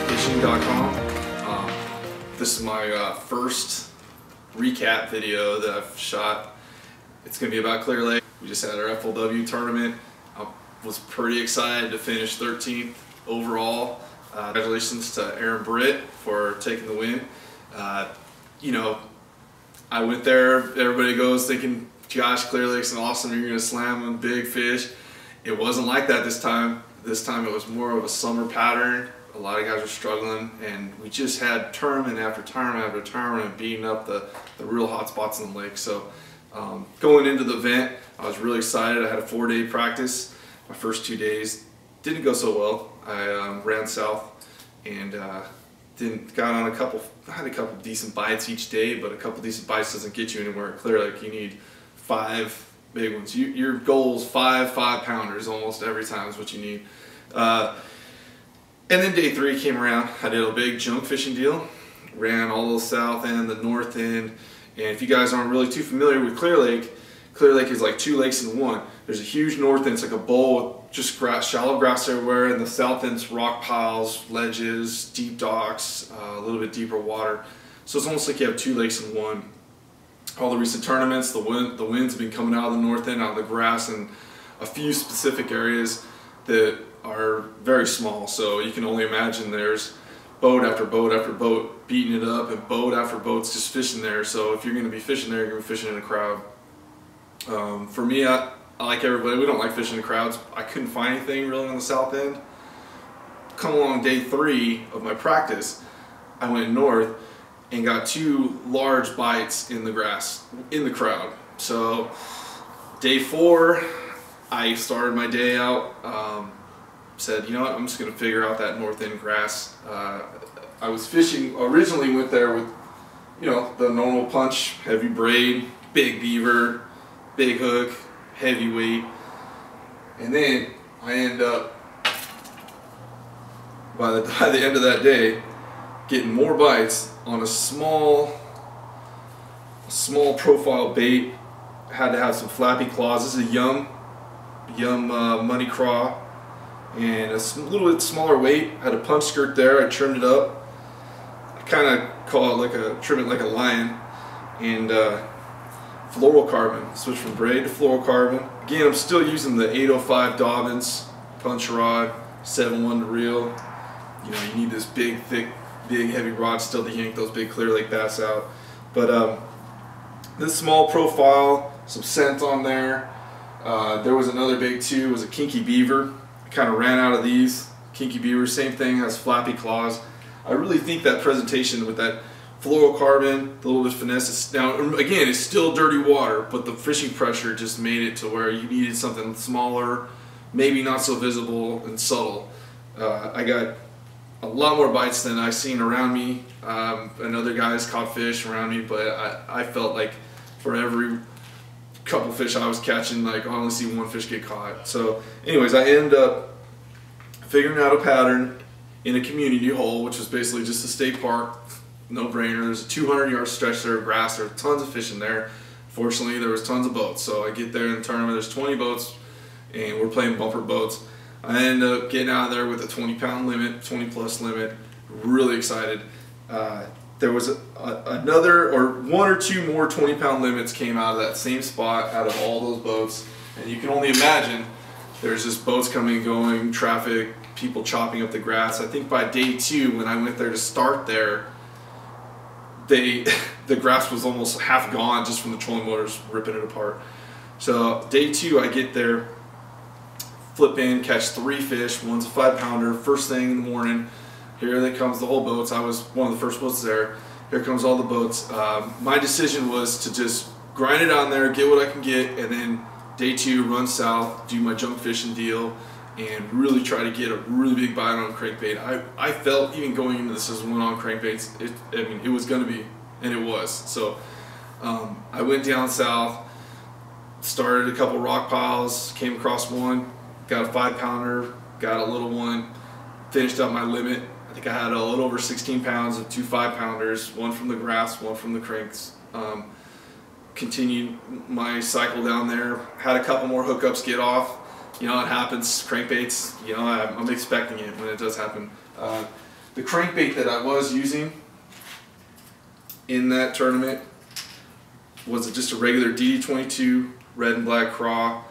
Fishing.com. This is my first recap video that I've shot. It's going to be about Clear Lake. We just had our FLW tournament. I was pretty excited to finish 13th overall. Congratulations to Aaron Britt for taking the win. You know, I went there, everybody goes thinking, gosh, Clear Lake's awesome, you're going to slam them big fish. It wasn't like that this time. This time it was more of a summer pattern. A lot of guys were struggling, and we just had tournament after tournament after tournament beating up the real hot spots in the lake. So going into the event, I was really excited. I had a 4-day practice. My first 2 days didn't go so well. I ran south and got on I had a couple decent bites each day, but a couple decent bites doesn't get you anywhere. Clear Lake, you need 5 big ones. Your goal is 5 5-pounders almost every time is what you need. And then day 3 came around. I did a big junk fishing deal. Ran all the south end, the north end. And if you guys aren't really too familiar with Clear Lake is like 2 lakes in one. There's a huge north end. It's like a bowl with just grass, shallow grass everywhere. And the south end's rock piles, ledges, deep docks, a little bit deeper water. So it's almost like you have 2 lakes in one. All the recent tournaments, the winds have been coming out of the north end, out of the grass, and a few specific areas that are very small. So you can only imagine there's boat after boat after boat beating it up, and boat after boat's just fishing there. So if you're going to be fishing there, you're going to be fishing in a crowd. For me, I like everybody. We don't like fishing in crowds. I couldn't find anything really on the south end. Come along day 3 of my practice, I went north and got 2 large bites in the grass, in the crowd. So day 4, I started my day out, said, you know what, I'm just gonna figure out that north end grass. I was fishing, originally went there with, you know, the normal punch, heavy braid, big beaver, big hook, heavy weight. And then I end up, by the end of that day, getting more bites on a small profile bait. Had to have some flappy claws. This is a yum money craw, and a little bit smaller weight. Had a punch skirt there. I trimmed it up. I kind of call it trim it like a lion. And fluorocarbon. Switched from braid to fluorocarbon. Again, I'm still using the 805 Dobbins punch rod, 7-1 to reel. You know, you need this big, thick, big heavy rod still to yank those big Clear Lake bass out. But this small profile, some scent on there. There was another big too, was a kinky beaver. I kind of ran out of these. Kinky beaver, same thing, has flappy claws. I really think that presentation with that fluorocarbon, the little bit of finesse. Now again, it's still dirty water, but the fishing pressure just made it to where you needed something smaller, maybe not so visible and subtle. I got a lot more bites than I've seen around me, and other guys caught fish around me, but I felt like for every couple fish I was catching, like I only see 1 fish get caught. So anyways, I ended up figuring out a pattern in a community hole, which was basically just a state park, no brainer. There's a 200-yard stretch there of grass. There were tons of fish in there. Fortunately, there was tons of boats. So I get there in the tournament, there's 20 boats, and we're playing bumper boats. I ended up getting out of there with a 20-pound limit, 20-plus limit. Really excited. There was another, or 1 or 2 more 20-pound limits came out of that same spot out of all those boats. And you can only imagine there's just boats coming and going, traffic, people chopping up the grass. I think by day 2, when I went there to start there, the grass was almost half gone just from the trolling motors ripping it apart. So day 2, I get there, flip in, catch 3 fish. One's a 5-pounder. First thing in the morning, here they comes the whole boats. I was one of the first boats there. Here comes all the boats. My decision was to just grind it on there, get what I can get, and then day 2, run south, do my junk fishing deal, and really try to get a really big bite on crankbait. I felt, even going into this as one on crankbaits, I mean, it was going to be, and it was. So I went down south, started a couple rock piles, came across one, got a 5-pounder, got a little one, finished up my limit. I think I had a little over 16 pounds of 2 5-pounders, 1 from the grass, 1 from the cranks. Continued my cycle down there, had a couple more hookups get off, You know, it happens. Crankbaits, you know, I'm expecting it when it does happen. The crankbait that I was using in that tournament was just a regular DD22 red and black craw.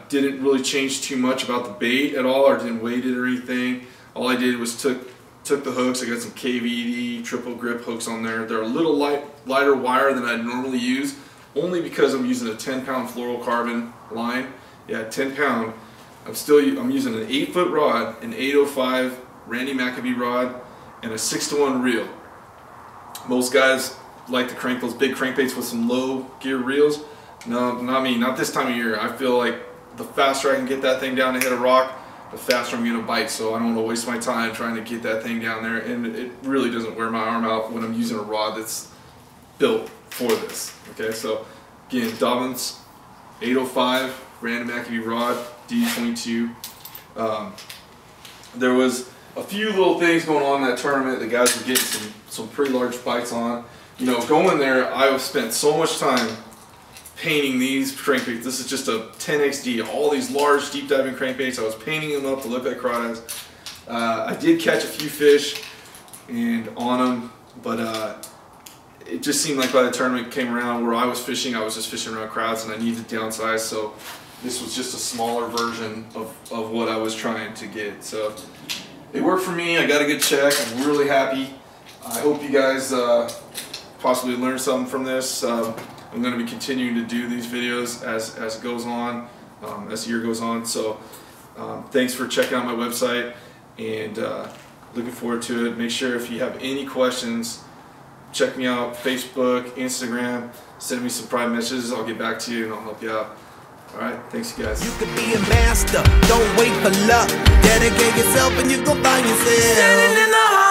Didn't really change too much about the bait at all, or didn't weight it or anything. All I did was took the hooks. I got some KVD triple grip hooks on there. They're a little lighter wire than I'd normally use, only because I'm using a 10-pound fluorocarbon line. Yeah, 10 pound. I'm using an 8-foot rod, an 805 Randy McAbee rod, and a 6-to-1 reel. Most guys like to crank those big crankbaits with some low gear reels. No, not me. Not this time of year. I feel like the faster I can get that thing down to hit a rock, the faster I'm going to bite. So I don't want to waste my time trying to get that thing down there. And it really doesn't wear my arm out when I'm using a rod that's built for this. Okay, so again, Dobbins 805 Random McAbee rod, D22. There was a few little things going on in that tournament. The guys were getting some pretty large bites on. You know, going there, I've spent so much time painting these crankbaits. This is just a 10XD, all these large deep diving crankbaits. I was painting them up to look like crawdads. I did catch a few fish and on them, but it just seemed like by the tournament came around where I was just fishing around crowds, and I needed to downsize, so this was just a smaller version of what I was trying to get. So it worked for me. I got a good check. I'm really happy. I hope you guys possibly learned something from this. I'm going to be continuing to do these videos as it goes on, as the year goes on. So thanks for checking out my website, and looking forward to it. Make sure if you have any questions, check me out, Facebook, Instagram, send me some private messages. I'll get back to you and I'll help you out. Alright, thanks you guys. You could be a master, don't wait for luck. Dedicate yourself and you gon' find yourself standing in the heart.